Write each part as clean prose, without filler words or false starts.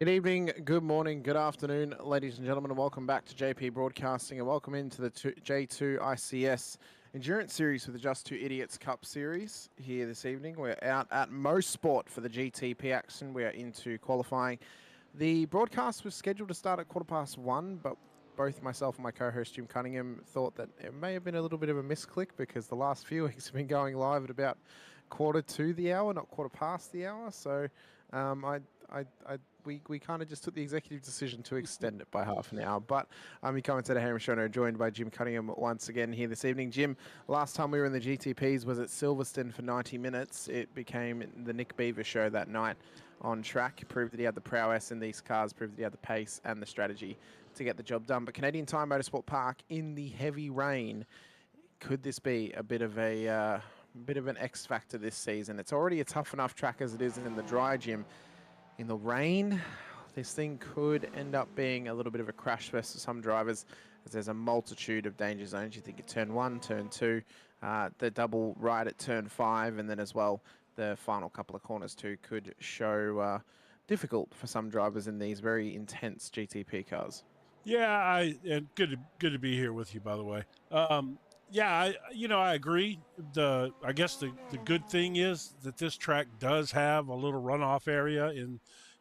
Good evening, good morning, good afternoon, ladies and gentlemen, and welcome back to JP Broadcasting, and welcome into the J2iCS Endurance Series with the Just Two Idiots Cup Series here this evening. We're out at Mosport for the GTP action. We are into qualifying. The broadcast was scheduled to start at 1:15, but both myself and my co-host Jim Cunningham thought that it may have been a little bit of a misclick because the last few weeks have been going live at about quarter to the hour, not quarter past the hour. So um, I, we kind of just took the executive decision to extend it by half an hour. But I'm your commentator, Hamish, joined by Jim Cunningham once again here this evening. Jim, last time we were in the GTPs was at Silverstone for 90 minutes. It became the Nick Beaver show that night on track. Proved that he had the prowess in these cars, proved that he had the pace and the strategy to get the job done. But Canadian Tire Motorsport Park in the heavy rain, could this be a bit of an X factor this season? It's already a tough enough track as it is in the dry, Jim. In the rain, this thing could end up being a little bit of a crash fest for some drivers, as there's a multitude of danger zones. You think at turn 1, turn 2, the double right at turn 5, and then as well the final couple of corners too could show difficult for some drivers in these very intense GTP cars. Yeah, and good to be here with you, by the way. Yeah, I agree. I guess the good thing is that this track does have a little runoff area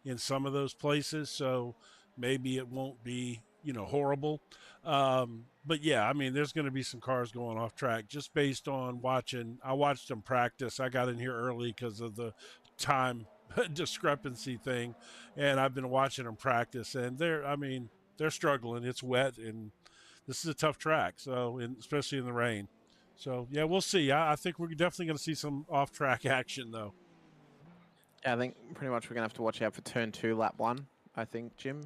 in some of those places, so maybe it won't be horrible. But yeah, I mean, there's going to be some cars going off track just based on watching. I watched them practice. I got in here early because of the time discrepancy thing, and I've been watching them practice, and they're struggling. It's wet, and this is a tough track. So, especially in the rain. So, yeah, we'll see. I think we're definitely going to see some off-track action, though. Yeah, I think pretty much we're going to have to watch out for turn 2, lap 1, I think, Jim.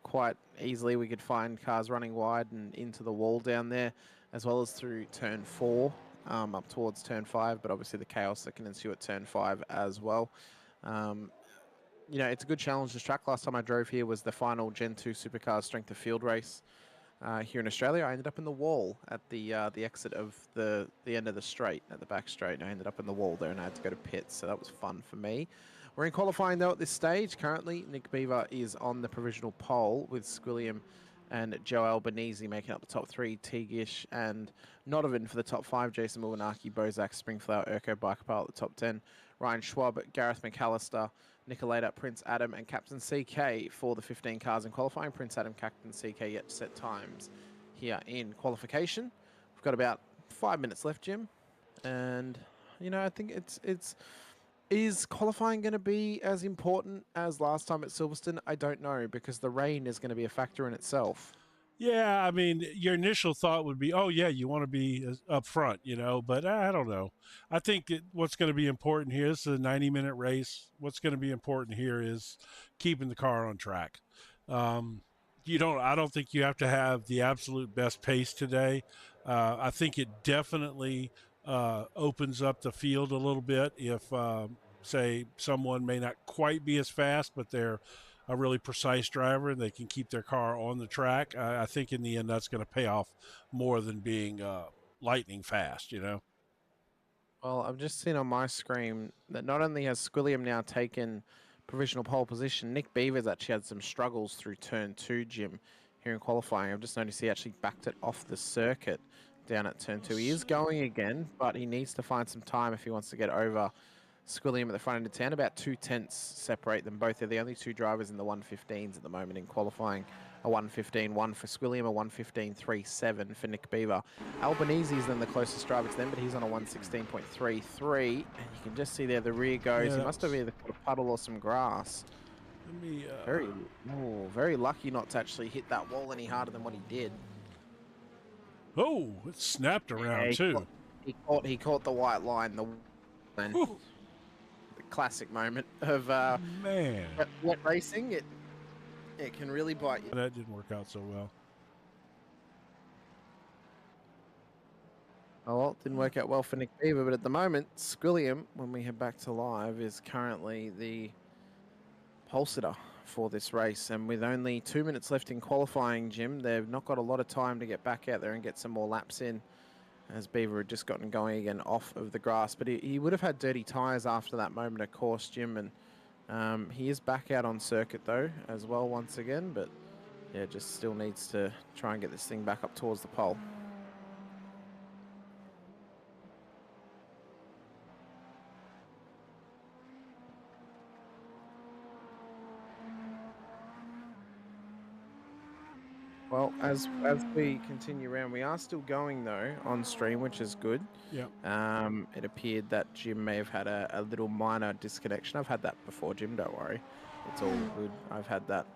Quite easily we could find cars running wide and into the wall down there, as well as through turn 4 up towards turn 5, but obviously the chaos that can ensue at turn 5 as well. Um, it's a good challenge. This track, last time I drove here was the final Gen 2 Supercars Strength of Field race here in Australia. I ended up in the wall at the exit of the end of the straight, at the back straight. I ended up in the wall there and I had to go to pits, so that was fun for me. We're in qualifying though at this stage. Currently, Nick Beaver is on the provisional pole with Squilliam and Joe Albanese making up the top 3, Teagish and Nodovan for the top 5, Jason Milwanaki, Bozak, Springflower, Urko, Bikepile at the top 10, Ryan Schwab, Gareth McAllister, Nicolata, Prince Adam, and Captain CK for the 15 cars in qualifying. Prince Adam, Captain CK yet to set times here in qualification. We've got about 5 minutes left, Jim, and I think is qualifying going to be as important as last time at Silverstone? I don't know, because the rain is going to be a factor in itself. Yeah, I mean, your initial thought would be, oh, yeah, you want to be up front, but I don't know. I think what's going to be important here is a 90-minute race. What's going to be important here is keeping the car on track. I don't think you have to have the absolute best pace today. I think it definitely opens up the field a little bit if, say, someone may not quite be as fast, but they're a really precise driver and they can keep their car on the track. I think in the end that's going to pay off more than being lightning fast. Well, I've just seen on my screen that not only has Squilliam now taken provisional pole position, Nick Beaver's actually had some struggles through turn 2, Jim, here in qualifying. I've just noticed he actually backed it off the circuit down at turn 2. He is going again, but he needs to find some time if he wants to get over Squilliam at the front end of 10. About 2 tenths separate them both. They're the only two drivers in the 115s at the moment in qualifying. A 115.1 for Squilliam, a 115.37 for Nick Beaver. Albanese is then the closest driver to them, but he's on a 116.33. And you can just see there the rear goes. He must have either got a puddle or some grass. Very lucky not to actually hit that wall any harder than what he did. Oh, it snapped around too. He caught the white line. The classic moment of wet racing. It can really bite you. That didn't work out so well. Well, it didn't work out well for Nick Beaver, but at the moment, Squilliam, when we head back to live, is currently the pole sitter for this race. And with only 2 minutes left in qualifying, Jim, they've not got a lot of time to get back out there and get some more laps in, as Beaver had just gotten going again off of the grass. But he would have had dirty tyres after that moment, of course, Jim, and He is back out on circuit though as well once again, but yeah, just still needs to try and get this thing back up towards the pole. Well, as we continue around, we are still going though on stream, which is good. Yeah. It appeared that Jim may have had a little minor disconnection. I've had that before, Jim. Don't worry, it's all good. I've had that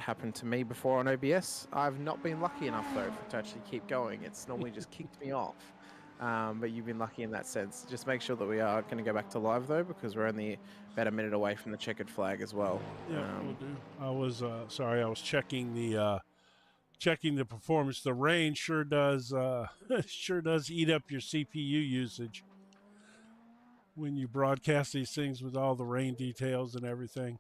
happen to me before on OBS. I've not been lucky enough though to actually keep going. It's normally just kicked me off. But you've been lucky in that sense. Just make sure that we are going to go back to live though, because we're only about a minute away from the checkered flag as well. Yeah, we'll do. I was sorry. I was checking the performance. The rain sure does eat up your CPU usage when you broadcast these things with all the rain details and everything.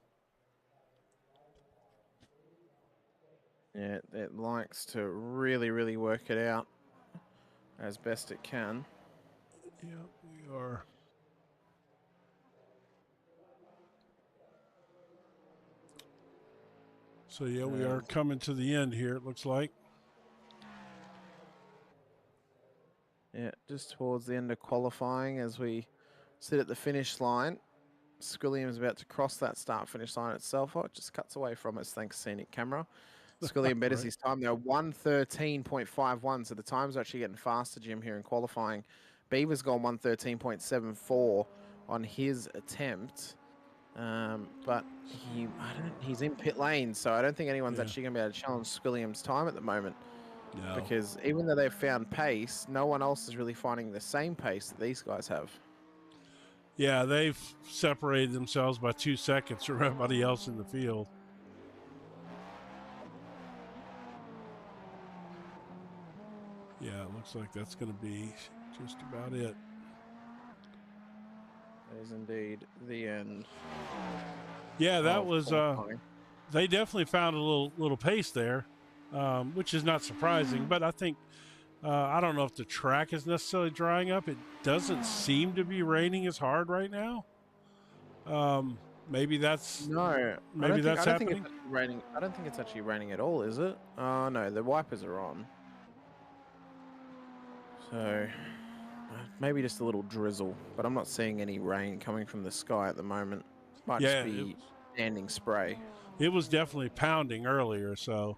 Yeah, it likes to really work it out as best it can. Yeah, we are. So yeah, we are coming to the end here, it looks like. Yeah, just towards the end of qualifying as we sit at the finish line. Squilliam is about to cross that start-finish line itself. Oh, it just cuts away from us thanks to scenic camera. Squilliam betters Right. his time now, 1:13.51. So the times are actually getting faster, Jim, here in qualifying. Beaver's gone 1:13.74 on his attempt. But he's in pit lane, so I don't think anyone's actually going to be able to challenge Squilliam's time at the moment. No. Because even though they've found pace, no one else is really finding the same pace that these guys have. Yeah, they've separated themselves by 2 seconds from everybody else in the field. Yeah, it looks like that's going to be just about it. That is indeed the end. Yeah, that was. They definitely found a little pace there, which is not surprising. But I think I don't know if the track is necessarily drying up. It doesn't seem to be raining as hard right now. Maybe that's maybe that's happening. Raining. I don't think it's actually raining at all, is it? Oh no, the wipers are on. So maybe just a little drizzle, but I'm not seeing any rain coming from the sky at the moment. Might just be standing spray. It was definitely pounding earlier, so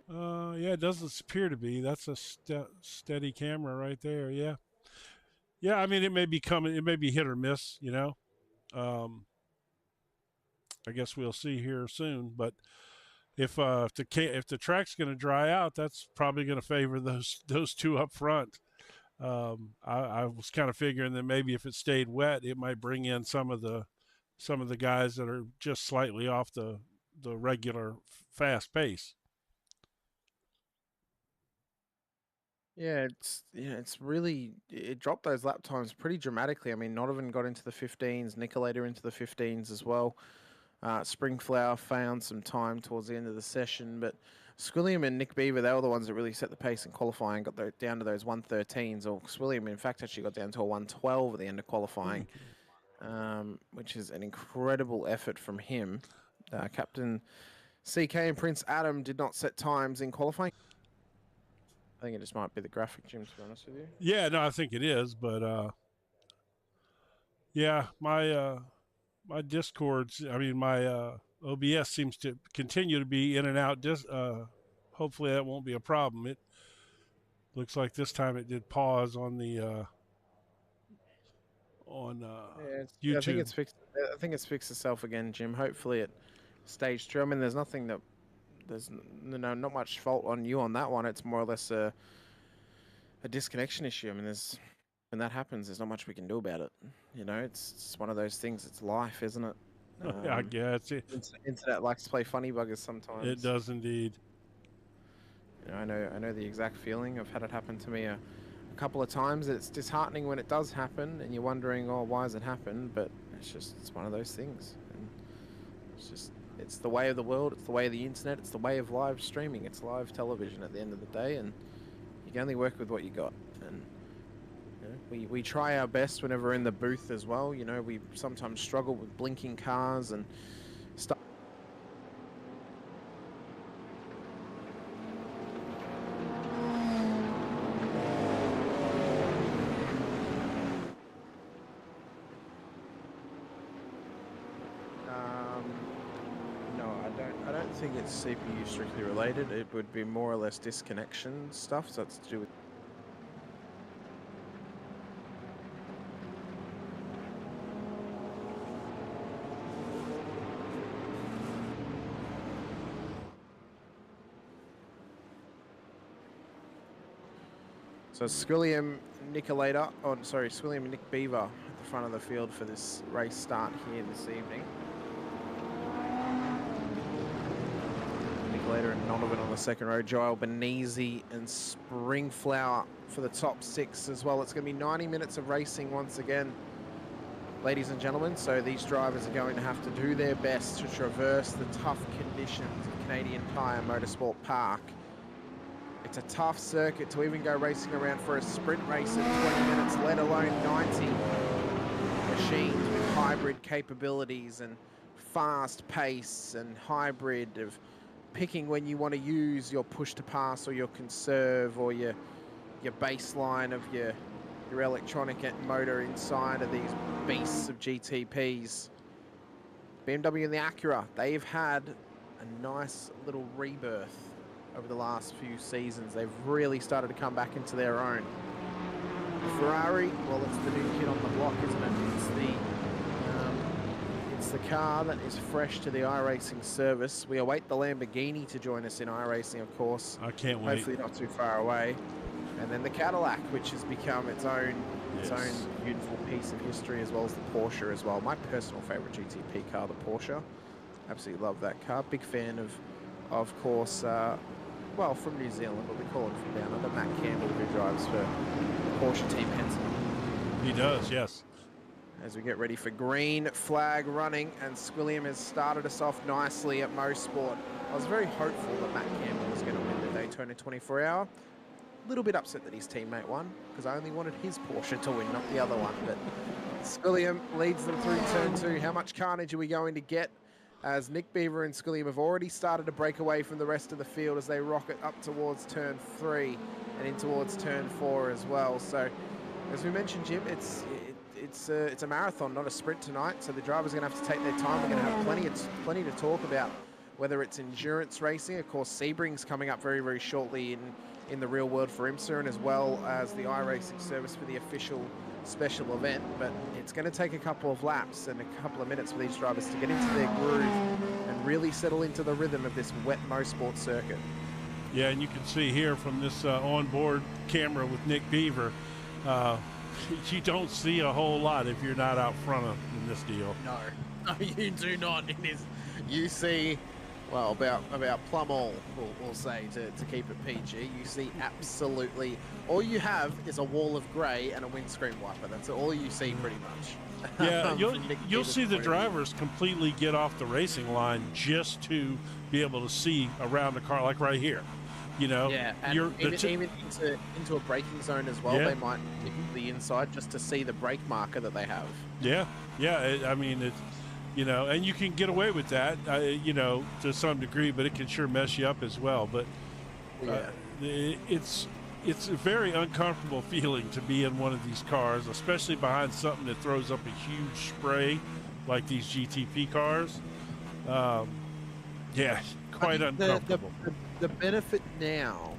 yeah, it doesn't appear to be. That's a steady camera right there. Yeah. I mean, it may be coming. It may be hit or miss. You know. I guess we'll see here soon. But if the track's going to dry out, that's probably going to favor those two up front. I was kind of figuring that maybe if it stayed wet, it might bring in some of the guys that are just slightly off the regular fast pace. Yeah, it's really, it dropped those lap times pretty dramatically. I mean, Nodovan got into the 15s, Nicolator into the 15s as well. Springflower found some time towards the end of the session, but Squilliam and Nick Beaver, they were the ones that really set the pace in qualifying, got down to those 1:13s, or Squilliam, in fact, actually got down to a 1:12 at the end of qualifying, which is an incredible effort from him. Captain CK and Prince Adam did not set times in qualifying. I think it just might be the graphic, Jim, to be honest with you. Yeah, no, I think it is, but yeah, my Discords, I mean, my OBS seems to continue to be in and out. Hopefully that won't be a problem. It looks like this time it did pause on the YouTube. I think it's fixed. I think it's fixed itself again, Jim. Hopefully at stage 2. I mean, there's not much fault on you on that one. It's more or less a disconnection issue. I mean, when that happens, there's not much we can do about it. You know, it's one of those things. It's life, isn't it? I guess internet likes to play funny buggers sometimes. It does indeed. You know, I know the exact feeling. I've had it happen to me a couple of times. It's disheartening when it does happen, and you're wondering, oh, why has it happened? But it's one of those things. And it's the way of the world. It's the way of the internet. It's the way of live streaming. It's live television at the end of the day, and you can only work with what you got. And we try our best whenever we're in the booth as well. You know, we sometimes struggle with blinking cars and stuff. I don't think it's CPU strictly related. It would be more or less disconnection stuff, so it's to do with. So Squilliam Nicolator, Squilliam and Nick Beaver at the front of the field for this race start here this evening. Later and Donovan on the second row, Joel Benese and Springflower for the top 6 as well. It's going to be 90 minutes of racing once again, ladies and gentlemen. So these drivers are going to have to do their best to traverse the tough conditions of Canadian Tire Motorsport Park. It's a tough circuit to even go racing around for a sprint race in 20 minutes, let alone 90. Machines with hybrid capabilities and fast pace and hybrid of picking when you want to use your push to pass or your conserve or your baseline of your electronic motor inside of these beasts of GTPs. BMW and the Acura, they've had a nice little rebirth over the last few seasons. They've really started to come back into their own. The Ferrari, well, it's the new kid on the block, isn't it? It's the car that is fresh to the iRacing service. We await the Lamborghini to join us in iRacing, of course. I can't wait. Hopefully not too far away. And then the Cadillac, which has become its own beautiful piece of history, as well as the Porsche as well. My personal favorite GTP car, the Porsche. Absolutely love that car. Big fan of course, well, from New Zealand, but we call him from down under, Matt Campbell, who drives for Porsche Team Henson. He does, yes. As we get ready for green flag running, and Squilliam has started us off nicely at Mosport. I was very hopeful that Matt Campbell was going to win the Daytona 24-hour. A little bit upset that his teammate won, because I only wanted his Porsche to win, not the other one. But Squilliam leads them through turn 2. How much carnage are we going to get, as Nick Beaver and Squilliam have already started to break away from the rest of the field as they rocket up towards turn 3 and in towards turn 4 as well. So, as we mentioned, Jim, it's a marathon, not a sprint tonight. So the drivers are going to have to take their time. We're going to have plenty to talk about, whether it's endurance racing. Of course, Sebring's coming up very, very shortly in the real world for IMSA, and as well as the iRacing service for the official special event. But it's going to take a couple of laps and a couple of minutes for these drivers to get into their groove and really settle into the rhythm of this wet Mosport circuit. Yeah, and you can see here from this onboard camera with Nick Beaver, you don't see a whole lot if you're not out front in this deal. No, you do not. You see, well, about plumb all, we'll say, to keep it PG. You see absolutely, all you have is a wall of grey and a windscreen wiper. That's all you see pretty much. Yeah, you'll see the drivers completely get off the racing line just to be able to see around the car, like right here. You know, yeah, and even into a braking zone as well. Yeah. They might pick the inside just to see the brake marker that they have. Yeah, yeah. I mean, you know, and you can get away with that, you know, to some degree, but it can sure mess you up as well. But it's a very uncomfortable feeling to be in one of these cars, especially behind something that throws up a huge spray like these GTP cars. Yeah, quite uncomfortable. The benefit now,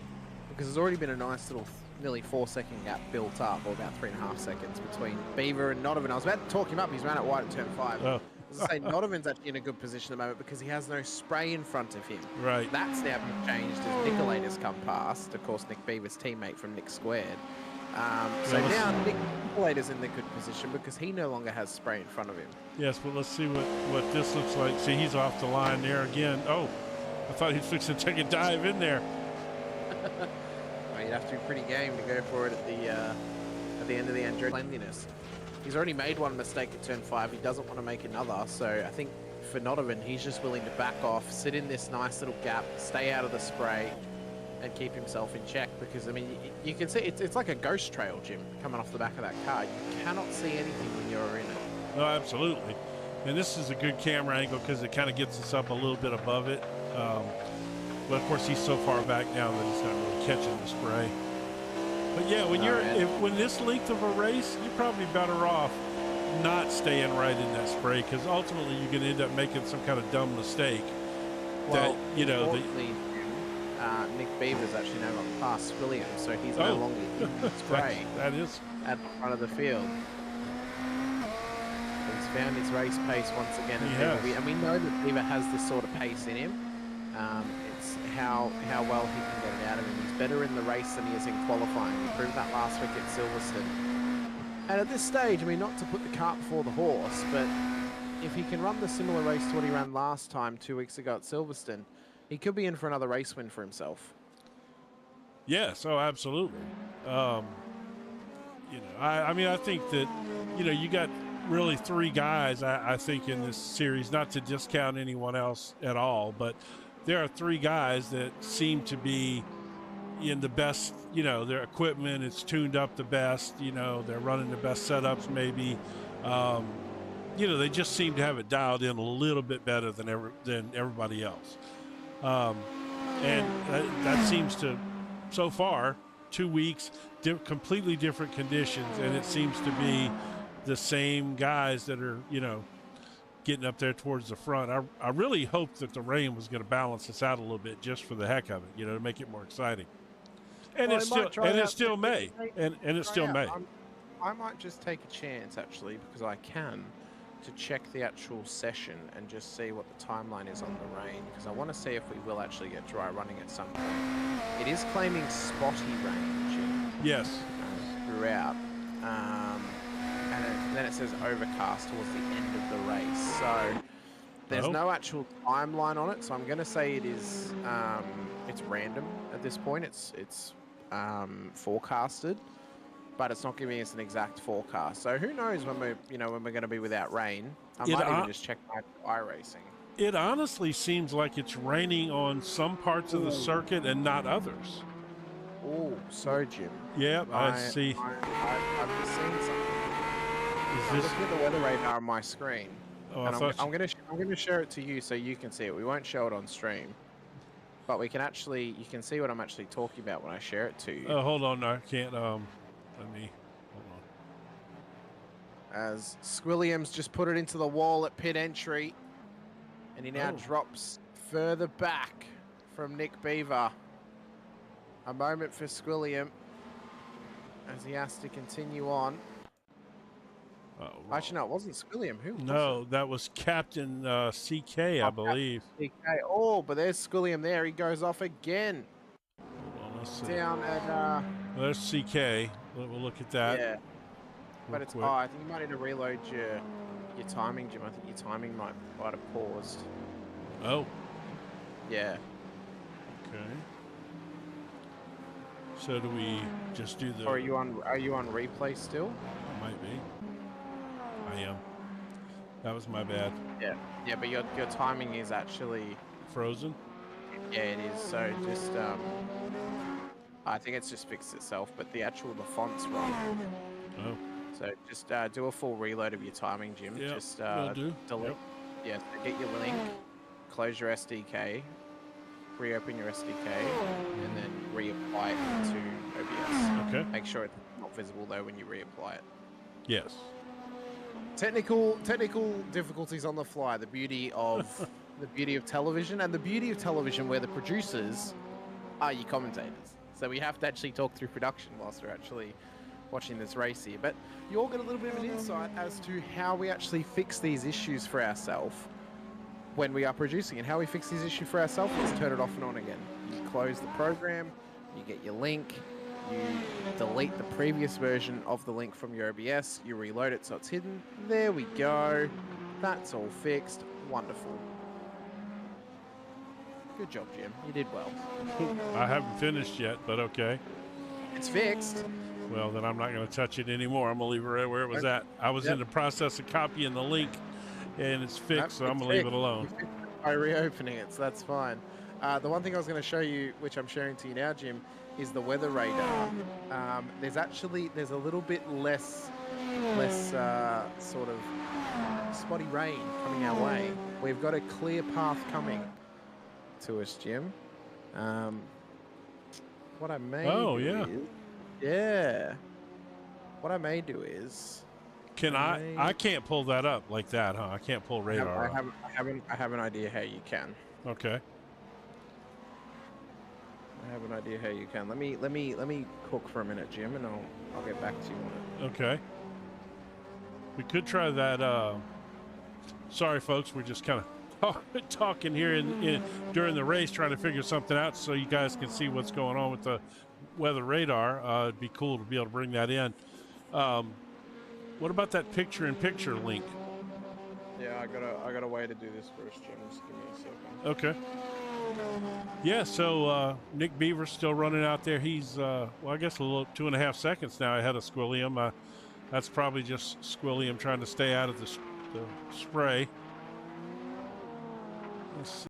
because there's already been a nice little nearly 4-second gap built up, or about 3.5 seconds between Beaver and Donovan. I was about to talk him up. He's ran out wide at turn 5. Oh. As I say, Donovan's actually in a good position at the moment because he has no spray in front of him. Right. That's now been changed as Nicolator's come past. Of course, Nick Beaver's teammate from Nick Squared. So now Nick Nicolator's in the good position because he no longer has spray in front of him. Yes, but let's see what this looks like. See, he's off the line there again. Oh, I thought he was fixing to take a dive in there. Well, you'd have to be pretty game to go for it at the end of the Andretti cleanliness. He's already made one mistake at turn 5. He doesn't want to make another. So I think for Donovan, he's just willing to back off, sit in this nice little gap, stay out of the spray, and keep himself in check, because I mean you can see it's like a ghost trail, Jim, coming off the back of that car. You cannot see anything when you're in it. No, absolutely. And this is a good camera angle because it kind of gets us up a little bit above it. But of course he's so far back now that he's not really catching the spray. But yeah, when when this length of a race, you're probably better off not staying right in that spray, because ultimately you can end up making some kind of dumb mistake. Well, that, you know, Nick Beaver's actually now got past Williams, so he's no longer in the spray. That is at the front of the field. He's found his race pace once again, and we know that Beaver has this sort of pace in him. It's how well he can get it out of him. He's better in the race than he is in qualifying. He proved that last week at Silverstone. And at this stage, I mean, not to put the cart before the horse, but if he can run the similar race to what he ran last time 2 weeks ago at Silverstone, he could be in for another race win for himself. Yes, oh, absolutely. You know, I mean, I think that, you know, you got really three guys, I think, in this series, not to discount anyone else at all, but there are three guys that seem to be in the best, you know, their equipment is tuned up the best, you know, they're running the best setups maybe. You know, they just seem to have it dialed in a little bit better than everybody else. And that seems to, so far, 2 weeks, completely different conditions, and it seems to be the same guys that are, you know, getting up there towards the front. I really hoped that the rain was going to balance this out a little bit just for the heck of it, you know, to make it more exciting. And well, it still may. I might just take a chance, actually, because I can, to check the actual session and just see what the timeline is on the rain, because I want to see if we will actually get dry running at some point. It is claiming spotty rain, Jim. Yes. Throughout. And then it says overcast towards the end of the race. So there's no actual timeline on it. So I'm going to say it is, it's random at this point. It's forecasted, but it's not giving us an exact forecast. So who knows when we're going to be without rain. I might even just check my iRacing. It honestly seems like it's raining on some parts of the circuit and not others. Oh, so Jim. Yeah, I see. I've just seen something. I'm looking at the weather radar on my screen. Oh, and I'm gonna share it to you so you can see it. We won't show it on stream, but you can see what I'm actually talking about when I share it to you. Oh, hold on, no, I can't. Let me hold on. As Squilliams just put it into the wall at pit entry, and he now drops further back from Nick Beaver. A moment for Squilliam as he has to continue on. Actually, no, it wasn't Squilliam. Who was it? That was Captain CK, I believe. CK. Oh, but there's Squilliam there. He goes off again. Hold on, let's see. Down at... There's CK. We'll look at that. Yeah. But it's... quick. Oh, I think you might need to reload your timing, Jim. I think your timing might have paused. Oh. Yeah. Okay. So do we just do the... Or are you on replay still? Might be. I am. That was my bad. Yeah. Yeah, but your timing is actually frozen. Yeah, it is. So just I think it's just fixed itself, but the font's wrong. Oh. So just do a full reload of your timing, Jim. Yep, Just will do. delete. Yep. Yeah, so get your link, close your SDK, reopen your SDK, and then reapply it to OBS. Okay. Make sure it's not visible though when you reapply it. Yes. Technical difficulties on the fly. The beauty of television, and the beauty of television where the producers are your commentators. So we have to actually talk through production whilst we're actually watching this race here. But you all get a little bit of an insight as to how we actually fix these issues for ourselves when we are producing, and how we fix these issues for ourselves. Let's turn it off and on again. You close the program, you get your link, you delete the previous version of the link from your OBS, you reload it so it's hidden. There we go. That's all fixed. Wonderful. Good job, Jim. You did well. I haven't finished yet, but okay. It's fixed. Well, then I'm not going to touch it anymore. I'm going to leave it right where it was at. I was in the process of copying the link, and it's fixed, so I'm going to leave it alone. By reopening it, so that's fine. The one thing I was going to show you, which I'm sharing to you now, Jim, is the weather radar. There's a little bit less sort of spotty rain coming our way. We've got a clear path coming to us, Jim. What I may what I may do is, I can't pull that up like that, huh? I can't pull radar up. I have an idea how you can. Okay. I have an idea how you can. Let me cook for a minute, Jim, and I'll get back to you on it. Okay. We could try that. Sorry, folks, we're just kind of talking here during the race, trying to figure something out so you guys can see what's going on with the weather radar. It'd be cool to be able to bring that in. What about that picture-in-picture link? Yeah, I got a way to do this first, Jim. Just give me a second. Okay. Yeah, so Nick Beaver's still running out there. He's, well, I guess a little 2.5 seconds now ahead of Squilliam. That's probably just Squilliam trying to stay out of the spray. Let's see.